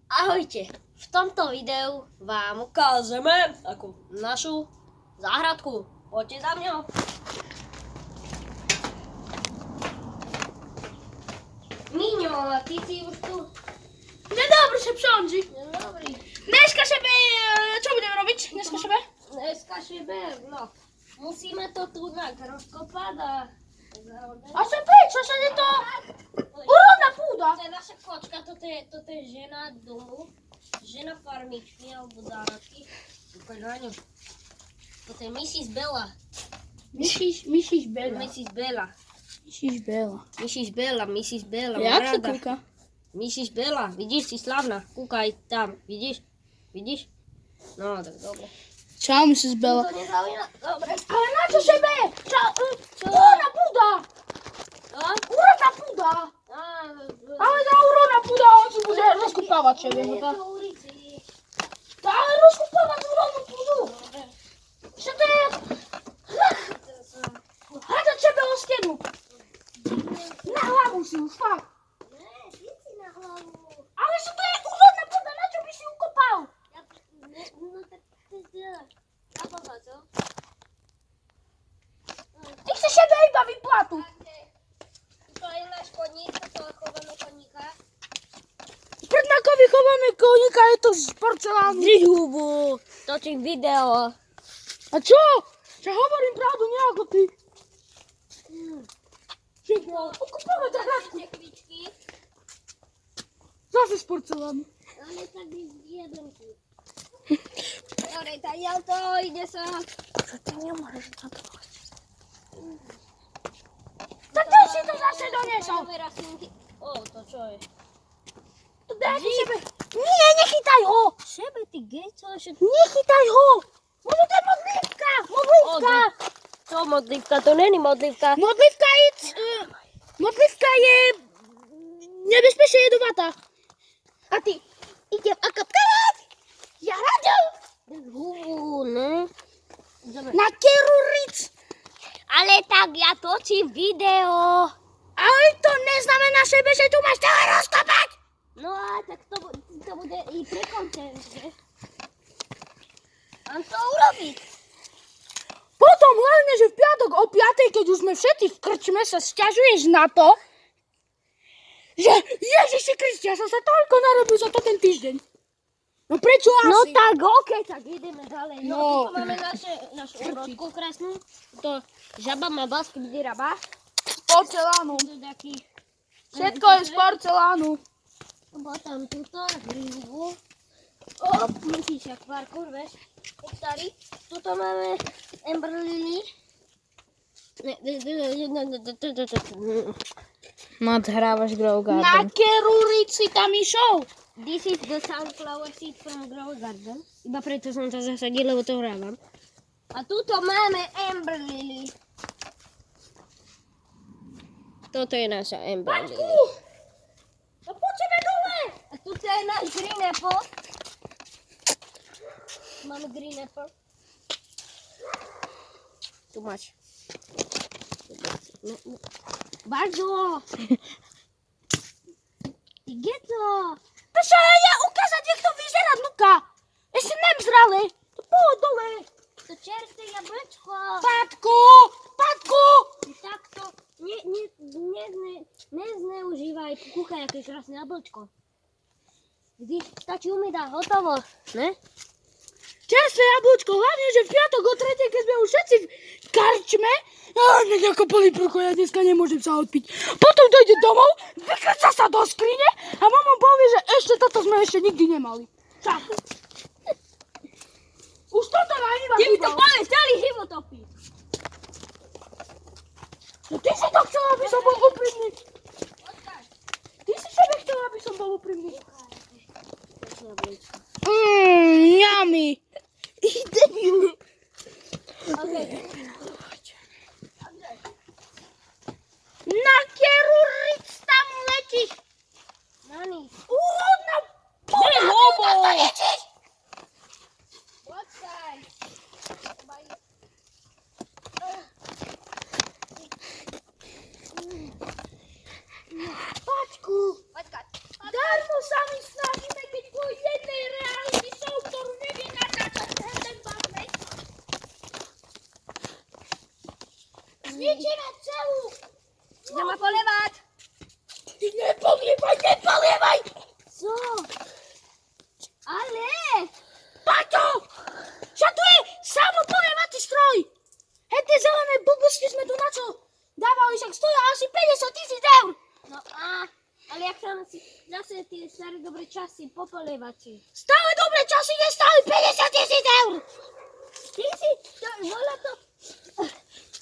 Ahojte, v tomto videu vám ukážeme takú našu záhradku. Poďte za mňou. Míňo, a ty si už tu? Nedobrý se přonži. Dobrý. Dneska sebe, čo budeme robiť? Dneska sebe? Dneska šebe, no. Musíme to tu rozkopať a... A se prečo sa je to úrodná púda? To je naša kočka, toto je žena domu. Žena farmičky alebo záhradky. Ukaž na ňu. Toto je Mrs. Bella. Mrs. Bella. Mrs. Bella. Mrs. Bella. Mrs. Bella, Mrs. Bella. Jak sa rada. kúka? Mrs. Bella, vidíš, si slavná. Kúkaj tam, vidíš? Vidíš? No, tak dobre. Čau, Mrs. Bella. To nezaujíma? Dobre. Ale na čo sebe? Úrodná púda. No? Úrodná púda. Ale tá úrodná púda, on si bude rozkopávať sebe. Je to ulici. Ale rozkopávať úrodnú púdu. Čo to je? Hádať sebe o stenu. Na hlavu si už, fakt. Ale čo to je úrodná púda, na čo by si ju kopal? No tak co? Ty chceš sebe iba vyplatu. To je náš koník, to chováme koníka. Pred nako vychováme koníka, je to z porcelánu. Hubu, točím video. A čo? Čo hovorím pravdu, nie ako ty. Ukupujeme tak hladku. Tekvičky, Zase z porcelánu. ale tak jedenky. Dobre, tak ja to ide sa. Ty nemôžeš na to hovoriť. Tak ty si to zase doniesol. Máme rastlinky. O, to čo je? To daj ti sebe. Nie, nechytaj ho. Sebe, ty geco, že... Nechytaj ho. Možno to je modlivka. Modlivka. Čo modlivka? To není modlivka. Modlivka je nebezpečne jedovatá. A ty, idem a kapkávať. Ja radil. Hubu, ne? Dobre. Na keruric. Ale tak ja točím video. Ale to neznamená sebe, že tu máš toho rozkopať. No a tak to bude i pre content, že? Mám to urobiť. Potom hlavne, že v piatok o 5, keď už sme všetci v krčme, sa sťažuješ na to, že Ježiši Kriste, ja som sa toľko narobil za to ten týždeň. No prečo asi? No tak okej, tak ideme ďalej. No, No. tu máme našu úrodku krásnu. To žaba má basky raba. Z porcelánu. To taký... Všetko je z porcelánu. Potom tuto, hrybu. Musíš jak parkour, vieš. Starý. Tuto máme Amber Lily. Nadhrávaš Grow Na Garden. kerurici tam išiel. This is the sunflower seed from Grow Garden. Iba preto som to zasadil, lebo to hrávam. A tuto máme Amber Lily. Toto je naša Amber Lily. No poďme dole. A tuto je náš Green Apple. Máme Green Apple. Tu máš. Bardzo! Ty geco! To sa ja ukázať, jak to vyzerá, Nuka. Ešte nevzrali. To poď dole. To čerstvé jablčko. Pátku. Takto nezneužívaj. Kúkaj, aké krásne jablčko. Vidíš, stačí umyť a hotovo. Ne? Čerstvé jablčko, hlavne, že v piatok o 3, keď sme už všetci v karčme, nech ako plný prúko, ja dneska nemôžem sa odpiť. Potom dojde domov, vykrca sa do skrine a mama povie, že ešte toto sme ešte nikdy nemali. Tak. Už toto na iba Ty mi to chýbalo. povieš celý život opí. No ty si to chcel, aby som bol úprimný. Ty si sebe chcel, aby som bol úprimný. Yummy. Debil. Okay. Na keruric tam letíš. Nani. Úrodná púda. Ty hobo. Tam letíš. Počkaj. Pačku. Počkaj. Darmo sa my snažíme, keď tie staré dobré časy, popolievači. Stále dobré časy nestáli 50 000 eur. Ty si, bola to...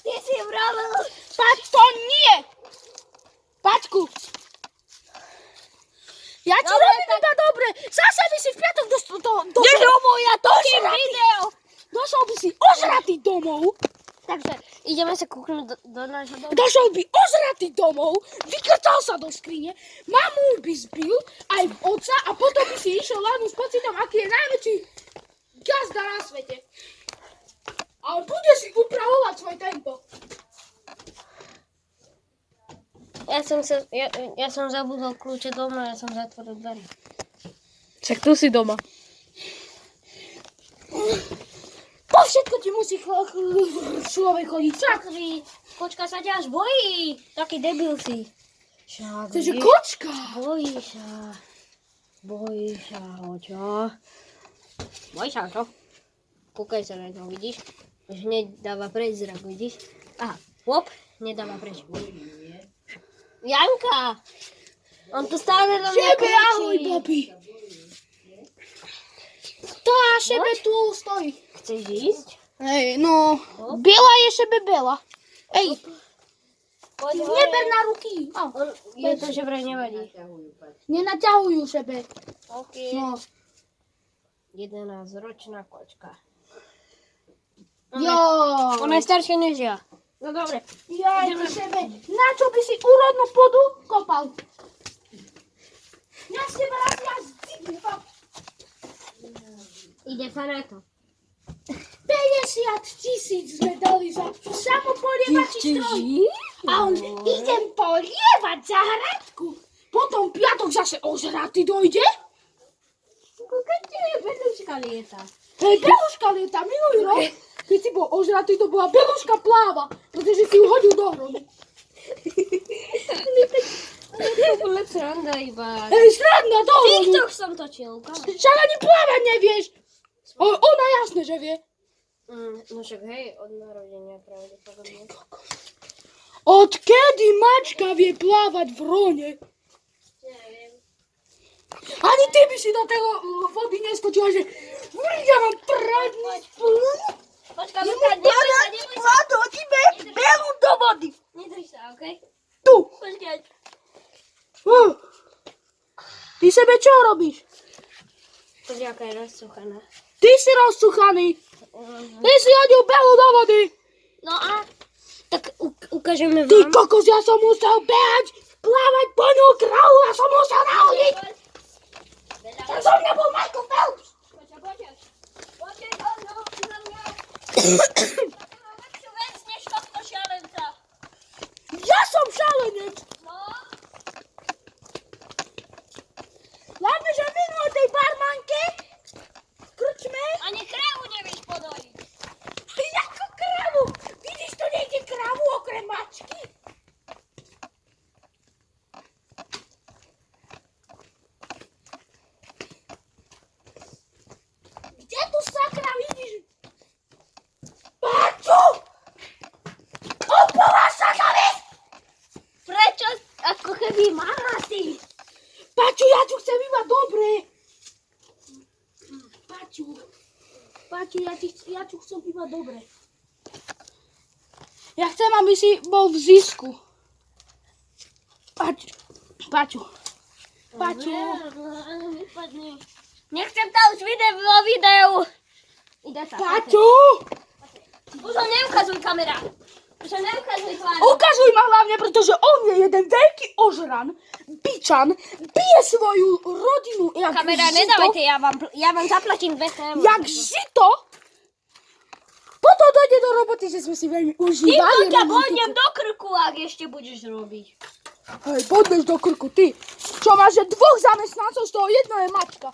Ty si vravel... Pač, to nie. Pačku. Ja ti Dobre, robím tak- iba dobre. Zase by si v piatok došiel ja točím video! Došol by si ožratý domov. Takže ideme sa kúknúť do nášho domu. Došol by ožratý domov, vykrcal sa do skrine, mamu by zbil, aj otca a potom by si išiel ľahnuť s pocitom, aký je najväčší gazda na svete. Ale bude si upravovať svoj tempo. Ja som zabudol kľúče doma, ja som zatvoril dvere. Však tu si doma. Po všetko ti musí človek chodiť. Sakri, kočka sa ťa až bojí. Taký debil si. Však, To je kočka. Bojí sa, očo. Bojí sa, čo? Kúkaj sa na to, vidíš? Už hneď dáva preč zrak, vidíš? Aha, hop, nedáva preč. Janka! On tu stále na mňa Šebe, kričí. ahoj, papi. Tá šebe tu stojí. Chceš ísť? Hej, no. Biela je šebe bela. Ej, Poď hore. neber na ruky. Je to, že vraj nevadí. Nenaťahujú šebe. OK. No. 11-ročná kočka. Jo. Ona je staršia než ja. No dobre. Jaj, ty šebe. Na čo by si úrodnú pôdu kopal? Ja s teba raz ja zdibnem. Ide sa na to. 50 000 sme dali za samopolievací stroj. A on, idem polievať záhradku. Potom piatok zase ožratý dojde. Kúkajte, beluška lieta. Hej, beluška lieta minulý rok. Keď si bol ožratý, to bola beluška pláva, pretože si ju hodil do hromu. To bola sranda iba. Hej, sranda do hromu. TikTok som točil, ukáž. Však ani plávať nevieš. Ona jasne, že vie. No však hej, od narodenia pravdepodobne. Odkedy mačka vie plávať v rone? Neviem. Ani ty by si do toho vody neskočila, že ja mám pradný pln. Počkaj, neboj sa. Hodíme belu do vody. Nedrž sa, okej? Tu. Počkaj. Ty sebe čo robíš? Pozri, aká je rozsuchaná. Ty si rozsuchaný. Ty si hodil belu do vody. No a? Tak ukážeme Ty vám. kokos, ja som musel behať, plávať po ňu kravu, ja som musel nahodiť. Ja som nebol Michael Phelps. Poďte na mňa. Takú lepšiu vec, než tohto šialenca. Ja som šalenec. No, Hlavne, že minulé tej barmanke v krčme, ani krávu nevieš podojiť. ako kravu. Vidíš, to nejde kravu okrem mačky. Kde tu sakra vidíš? Paču! Opováž sa na vec! Prečo? Ako keby mala ty. Paču, ja tu chcem iba dobre. Paču, ja tu chcem iba dobre. Ja chcem, aby si bol v zisku. Paču. Vypadni. Nechcem to už vo videu. Ide sa. Paču! Už ho neukazuj kamera. Už ho neukazuj tvár. Ukazuj ma hlavne, pretože on je jeden veľký ožran, bičan, bije svoju rodinu jak Kamera, žito. nedávajte, ja vám zaplatím 2 eur. Jak žito. Potom dojde do roboty, že sme si veľmi užívali. Týmto ťa bodnem do krku, ak ešte budeš robiť. Hej, bodneš do krku, ty. Čo máš, že 2 zamestnancov, z toho jedno je mačka.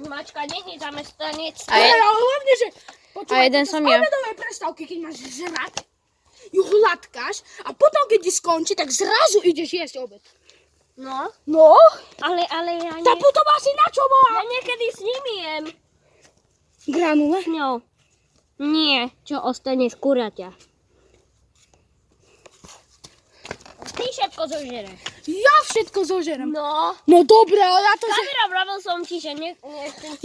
Mačka není zamestnanec. Hej, ale hlavne, že... A jeden som ja. Z obedovej prestávky, keď máš žrať, ju hladkáš a potom, keď ti skončí, tak zrazu ideš jesť obed. No, No, ale ja, tak potom asi na čo ja bola? niekedy s nimi jem. Granule. S ňou. Nie, čo ostane z kuraťa. Ty všetko zožereš. Ja všetko zožerem. No. No dobre, ale ja to... Kamera, vravel som ti, že nechcem.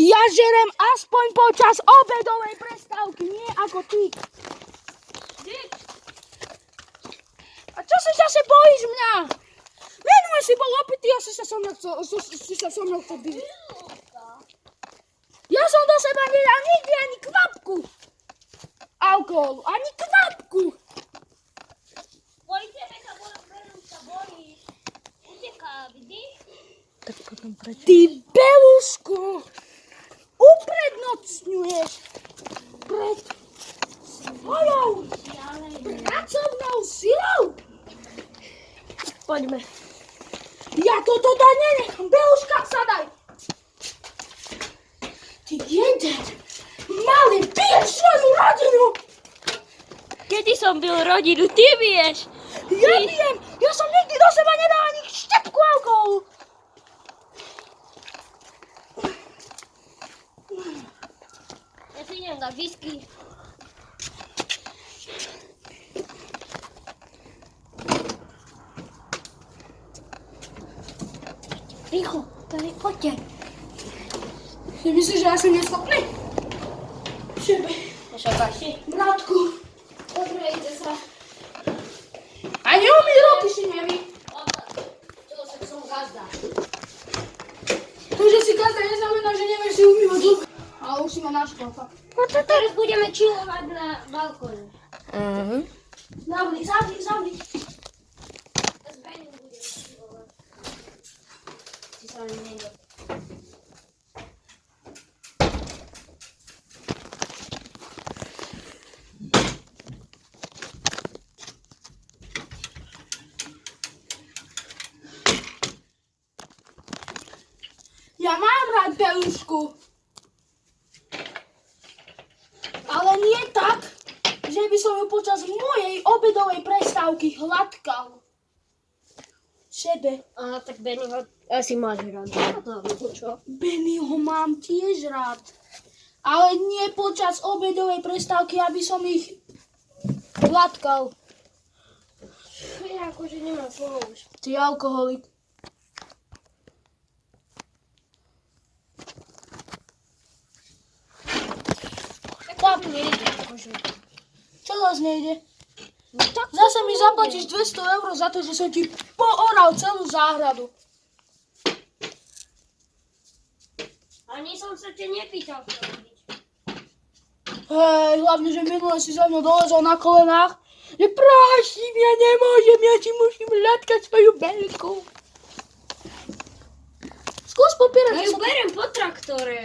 Ja žerem aspoň počas obedovej prestávky, nie ako ty. A čo sa zase bojíš mňa? Menuj si bol opitý a si sa so mnou chcel byť. Ja som do seba nedal nikdy ani kvapku alkoholu, ani kvapku. Kvôli tebe sa bojíš. Uteká, vidíš? Tak potom prečo? Ty belušku, uprednocňuješ pred svojou pracovnou silou. Poďme. Ja toto dať nenechám, beluška, sadaj. Ty jeden malý biješ svoju rodinu. Kedy som byl rodinu, ty vieš. Ja viem, ja som nikdy do seba nedal ani štepku alkoholu. Ja si idem dať whisky. Rýchlo, poďte. Ty myslíš, že ja som neschopný? Šebe, Nešakáš si? bratku, Pozrejte sa. ani umyť ruky si neví. Čo sa som gazda. To, že si gazda, neznamená, že nevieš si umývať ruky. Ale už si ma naštval, fakt. Teraz budeme chillovať na balkóne. Zavri. S Benim budeme chillovať. Ty sa mi nejde. Ja mám rád belušku. Ale nie tak, že by som ju počas mojej obedovej prestávky hladkal. Šebe, Aha, tak Benny ho asi máš rád. Čo? Bennyho mám tiež rád. Ale nie počas obedovej prestávky, aby som ich hladkal. Ja akože nemám slovo už. Ty alkoholik. Tak nejde, akože. Čo zase nejde? No tak Zase mi zaplatíš 200 € za to, že som ti pooral celú záhradu. Ani som sa ťa nepýtal, čo robiť. Hej, hlavne, že minule si za mnou dolezol na kolenách. Že prosím, ja nemôžem, ja ti musím hľadkať svoju belku. Skús popierať, Ja že ju sa... berem po traktore,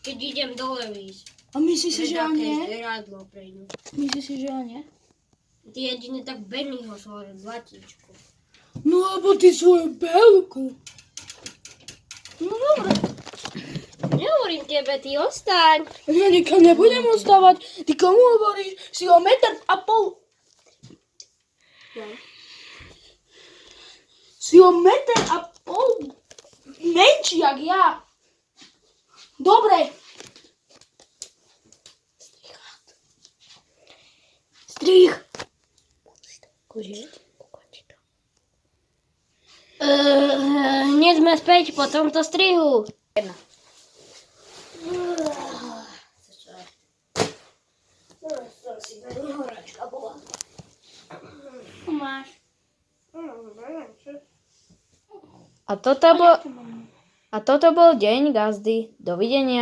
keď idem dole ísť. A myslíš si, že ja nie? Zrádlo prejdú. Myslíš si, že ja nie? Ty jedine tak Bennyho svojho zlatíčku. No, lebo ty svoju belku. No dobre. Nehovorím tebe, ty ostaň. Ja nikam nebudem ostávať. Ty komu hovoríš? Si o 1,5 m. No. Si o 1,5 m menší jak ja. Dobre. Strich. Hneď sme späť po tomto strihu. Máš. A toto bol deň gazdy. Dovidenia.